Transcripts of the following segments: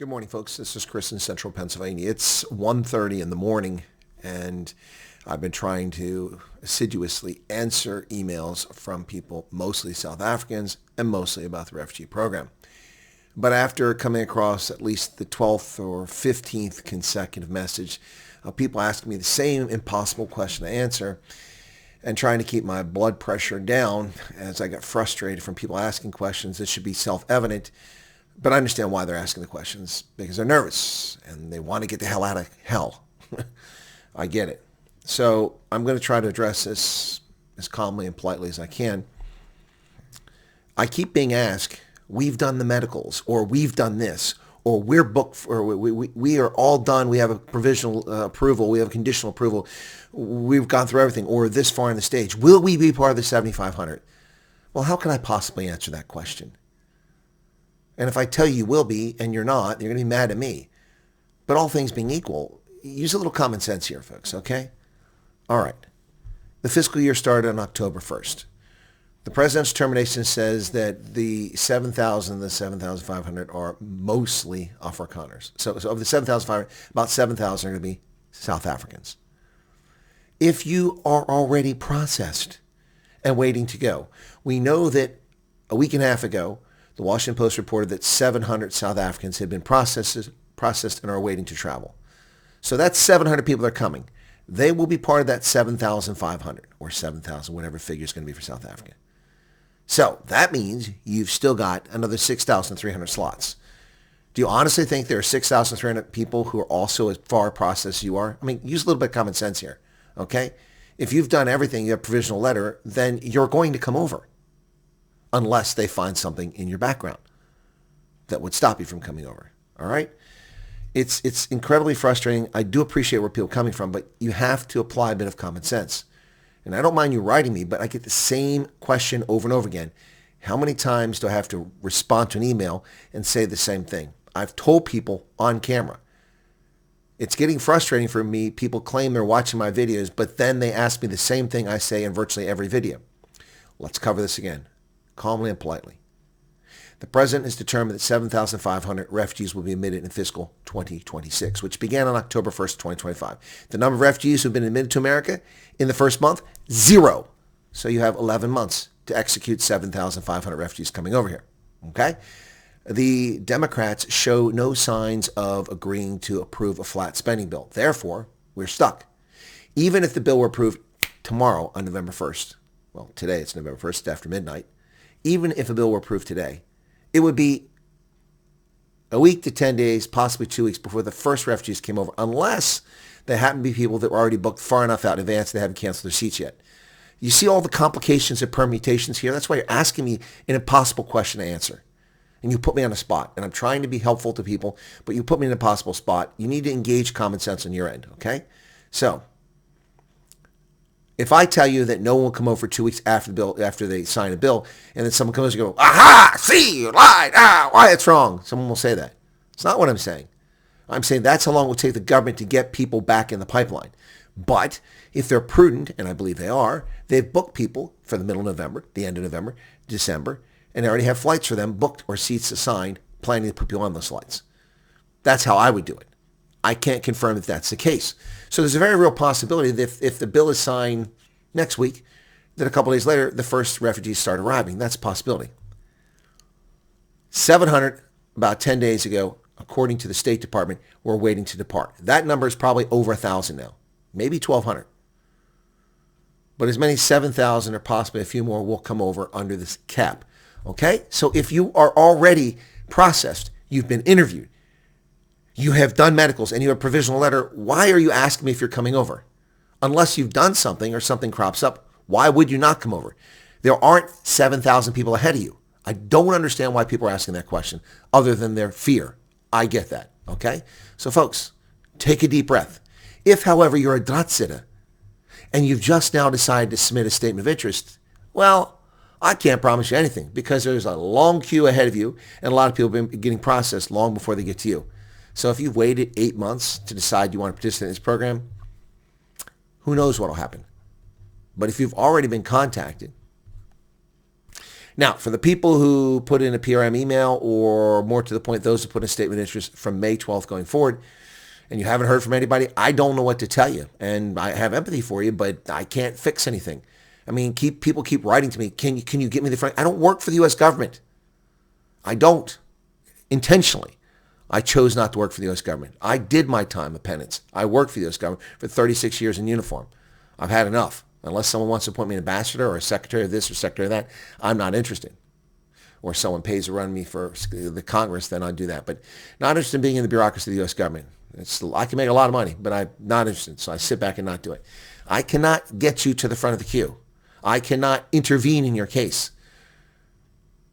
Good morning, folks. This is Chris in Central Pennsylvania. It's 1:30 in the morning, and I've been trying to assiduously answer emails from people, mostly South Africans, and mostly about the refugee program. But after coming across at least the 12th or 15th consecutive message of people asking me the same impossible question to answer and trying to keep my blood pressure down as I got frustrated from people asking questions that should be self-evident, but I understand why they're asking the questions, because they're nervous and they want to get the hell out of hell. I get it. So I'm going to try to address this as calmly and politely as I can. I keep being asked, we've done the medicals, or we've done this, or we're booked, or we are all done. We have a provisional approval. We have a conditional approval. We've gone through everything, or this far in the stage. Will we be part of the 7,500? Well, how can I possibly answer that question? And if I tell you will be and you're not, you're going to be mad at me. But all things being equal, use a little common sense here, folks, okay? All right. The fiscal year started on October 1st. The president's determination says that the 7,000, the 7,500 are mostly Afrikaners. So of the 7,500, about 7,000 are going to be South Africans. If you are already processed and waiting to go, we know that a week and a half ago, the Washington Post reported that 700 South Africans had been processed and are waiting to travel. So that's 700 people that are coming. They will be part of that 7,500 or 7,000, whatever figure is going to be for South Africa. So that means you've still got another 6,300 slots. Do you honestly think there are 6,300 people who are also as far processed as you are? I mean, use a little bit of common sense here, okay? If you've done everything, you have a provisional letter, then you're going to come over, unless they find something in your background that would stop you from coming over. All right? It's incredibly frustrating. I do appreciate where people are coming from, but you have to apply a bit of common sense. And I don't mind you writing me, but I get the same question over and over again. How many times do I have to respond to an email and say the same thing? I've told people on camera. It's getting frustrating for me. People claim they're watching my videos, but then they ask me the same thing I say in virtually every video. Let's cover this again, calmly and politely. The president has determined that 7,500 refugees will be admitted in fiscal 2026, which began on October 1st, 2025. The number of refugees who have been admitted to America in the first month, 0. So you have 11 months to execute 7,500 refugees coming over here. Okay? The Democrats show no signs of agreeing to approve a flat spending bill. Therefore, we're stuck. Even if the bill were approved tomorrow on November 1st, well, today it's November 1st after midnight, even if a bill were approved today, it would be a week to 10 days, possibly 2 weeks before the first refugees came over, unless they happen to be people that were already booked far enough out in advance they haven't canceled their seats yet. You see all the complications and permutations here? That's why you're asking me an impossible question to answer. And you put me on a spot. And I'm trying to be helpful to people, but you put me in an impossible spot. You need to engage common sense on your end, okay? So if I tell you that no one will come over for 2 weeks after they sign a bill, and then someone comes and goes, aha, see, you lied, why it's wrong. Someone will say that. It's not what I'm saying. I'm saying that's how long it will take the government to get people back in the pipeline. But if they're prudent, and I believe they are, they've booked people for the middle of November, the end of November, December, and they already have flights for them booked or seats assigned, planning to put people on those flights. That's how I would do it. I can't confirm if that's the case. So there's a very real possibility that if the bill is signed next week, that a couple days later, the first refugees start arriving. That's a possibility. 700, about 10 days ago, according to the State Department, were waiting to depart. That number is probably over 1,000 now, maybe 1,200. But as many as 7,000 or possibly a few more will come over under this cap. Okay? So if you are already processed, you've been interviewed, you have done medicals, and you have a provisional letter, why are you asking me if you're coming over? Unless you've done something or something crops up, why would you not come over? There aren't 7,000 people ahead of you. I don't understand why people are asking that question other than their fear. I get that, okay? So folks, take a deep breath. If, however, you're a draadsitter and you've just now decided to submit a statement of interest, well, I can't promise you anything because there's a long queue ahead of you and a lot of people have been getting processed long before they get to you. So if you've waited 8 months to decide you want to participate in this program, who knows what will happen. But if you've already been contacted. Now, for the people who put in a PRM email, or more to the point, those who put in a statement of interest from May 12th going forward, and you haven't heard from anybody, I don't know what to tell you. And I have empathy for you, but I can't fix anything. I mean, people keep writing to me, can you get me the front? I don't work for the U.S. government. I don't. Intentionally. I chose not to work for the U.S. government. I did my time of penance. I worked for the U.S. government for 36 years in uniform. I've had enough. Unless someone wants to appoint me an ambassador or a secretary of this or secretary of that, I'm not interested. Or someone pays to run me for the Congress, then I'd do that. But not interested in being in the bureaucracy of the U.S. government. I can make a lot of money, but I'm not interested, so I sit back and not do it. I cannot get you to the front of the queue. I cannot intervene in your case.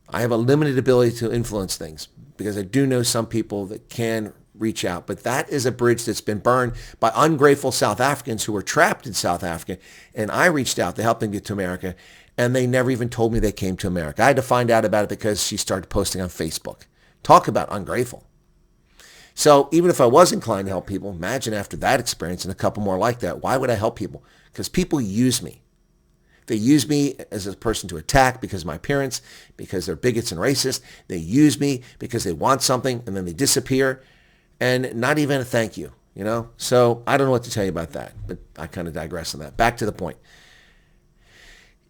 I have a limited ability to influence things because I do know some people that can reach out. But that is a bridge that's been burned by ungrateful South Africans who were trapped in South Africa. And I reached out to help them get to America, and they never even told me they came to America. I had to find out about it because she started posting on Facebook. Talk about ungrateful. So even if I was inclined to help people, imagine after that experience and a couple more like that, why would I help people? Because people use me. They use me as a person to attack because of my appearance, because they're bigots and racist. They use me because they want something and then they disappear, and not even a thank you, you know? So I don't know what to tell you about that, but I kind of digress on that. Back to the point.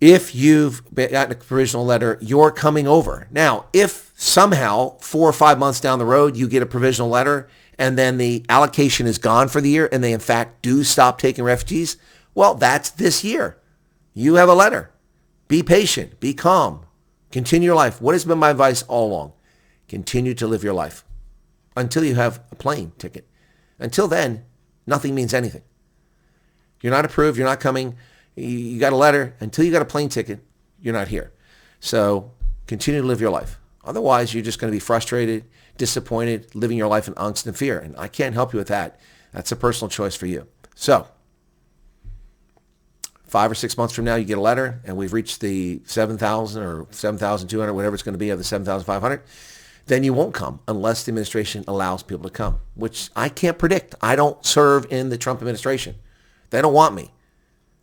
If you've gotten a provisional letter, you're coming over. Now, if somehow 4 or 5 months down the road you get a provisional letter and then the allocation is gone for the year and they in fact do stop taking refugees, well, that's this year. You have a letter. Be patient. Be calm. Continue your life. What has been my advice all along? Continue to live your life until you have a plane ticket. Until then, nothing means anything. You're not approved. You're not coming. You got a letter. Until you got a plane ticket, you're not here. So continue to live your life. Otherwise, you're just going to be frustrated, disappointed, living your life in angst and fear. And I can't help you with that. That's a personal choice for you. So 5 or 6 months from now, you get a letter, and we've reached the 7,000 or 7,200, whatever it's going to be, of the 7,500, then you won't come unless the administration allows people to come, which I can't predict. I don't serve in the Trump administration. They don't want me.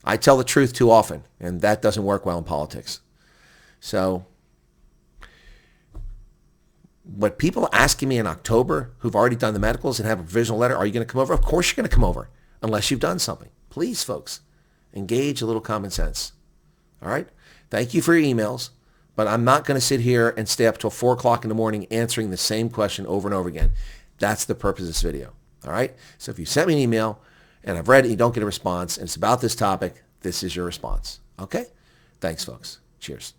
I tell the truth too often, and that doesn't work well in politics. So, but people asking me in October who've already done the medicals and have a provisional letter, are you going to come over? Of course you're going to come over, unless you've done something. Please, folks, engage a little common sense. All right? Thank you for your emails, but I'm not going to sit here and stay up till 4 o'clock in the morning answering the same question over and over again. That's the purpose of this video. All right? So if you sent me an email and I've read it, you don't get a response, and it's about this topic, this is your response. Okay? Thanks, folks. Cheers.